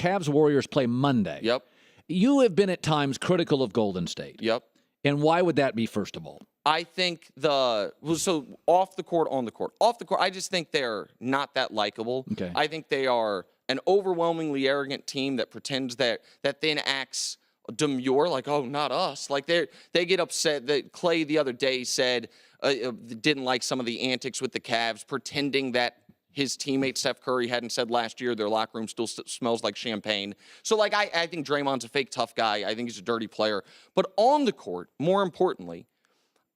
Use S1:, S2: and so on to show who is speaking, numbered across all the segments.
S1: Cavs-Warriors play Monday.
S2: Yep.
S1: You have been at times critical of Golden State.
S2: Yep.
S1: And why would that be, first of all?
S2: I think so off the court, on the court. Off the court, I just think they're not that likable.
S1: Okay.
S2: I think they are an overwhelmingly arrogant team that pretends that then acts demure, like, oh, not us. Like they get upset that Clay the other day said didn't like some of the antics with the Cavs, pretending that his teammate Steph Curry hadn't said last year their locker room still smells like champagne. So, like, I think Draymond's a fake tough guy. I think he's a dirty player. But on the court, more importantly,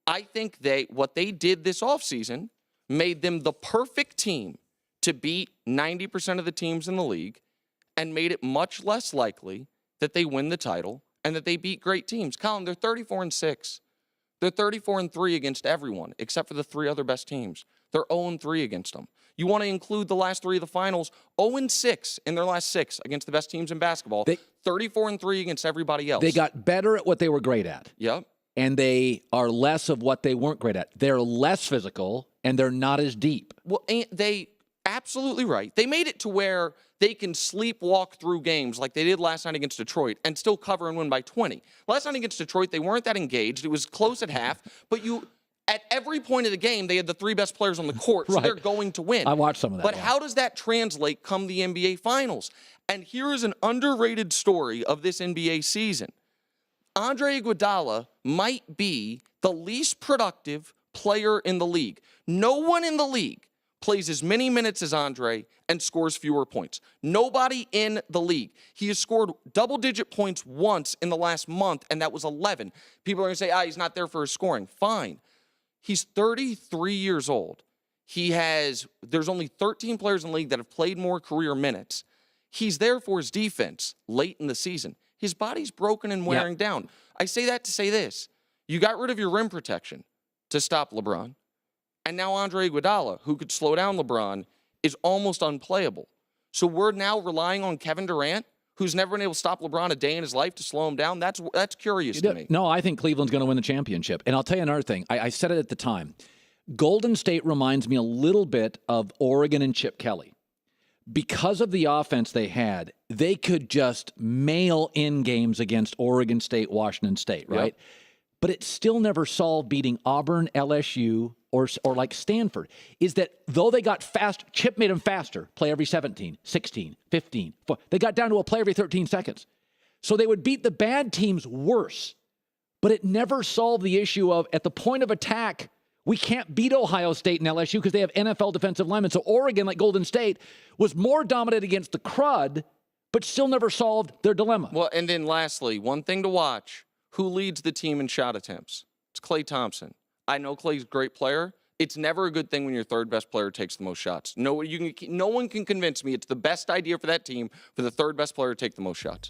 S2: I think what they did this offseason made them the perfect team to beat 90% of the teams in the league and made it much less likely that they win the title and that they beat great teams. Colin, they're 34-6. They're 34-3 against everyone except for the 3 other best teams. They're 0-3 against them. You want to include the last 3 of the finals, 0-6 in their last 6 against the best teams in basketball. 34-3 against everybody else.
S1: They got better at what they were great at.
S2: Yep.
S1: And they are less of what they weren't great at. They're less physical, and they're not as deep.
S2: Well, and they absolutely right. They made it to where they can sleepwalk through games like they did last night against Detroit and still cover and win by 20. Last night against Detroit, they weren't that engaged. It was close at half, but at every point of the game, they had the 3 best players on the court, so they're going to win.
S1: I watched some of that.
S2: But how does that translate come the NBA Finals? And here is an underrated story of this NBA season. Andre Iguodala might be the least productive player in the league. No one in the league plays as many minutes as Andre and scores fewer points. Nobody in the league. He has scored double-digit points once in the last month, and that was 11. People are going to say, he's not there for his scoring. Fine. He's 33 years old. There's only 13 players in the league that have played more career minutes. He's there for his defense late in the season. His body's broken and wearing down. I say that to say this. You got rid of your rim protection to stop LeBron. And now Andre Iguodala, who could slow down LeBron, is almost unplayable. So we're now relying on Kevin Durant, who's never been able to stop LeBron a day in his life to slow him down. That's curious to me.
S1: No, I think Cleveland's going to win the championship. And I'll tell you another thing. I said it at the time. Golden State reminds me a little bit of Oregon and Chip Kelly. Because of the offense they had, they could just mail in games against Oregon State, Washington State, right? Yep. But it still never solved beating Auburn, LSU, or like Stanford. Is that though they got fast, Chip made them faster, play every 17, 16, 15. They got down to a play every 13 seconds. So they would beat the bad teams worse. But it never solved the issue of, at the point of attack, we can't beat Ohio State and LSU because they have NFL defensive linemen. So Oregon, like Golden State, was more dominant against the crud, but still never solved their dilemma.
S2: Well, and then lastly, one thing to watch, who leads the team in shot attempts? It's Klay Thompson. I know Klay's a great player. It's never a good thing when your third best player takes the most shots. No one can convince me it's the best idea for that team for the third best player to take the most shots.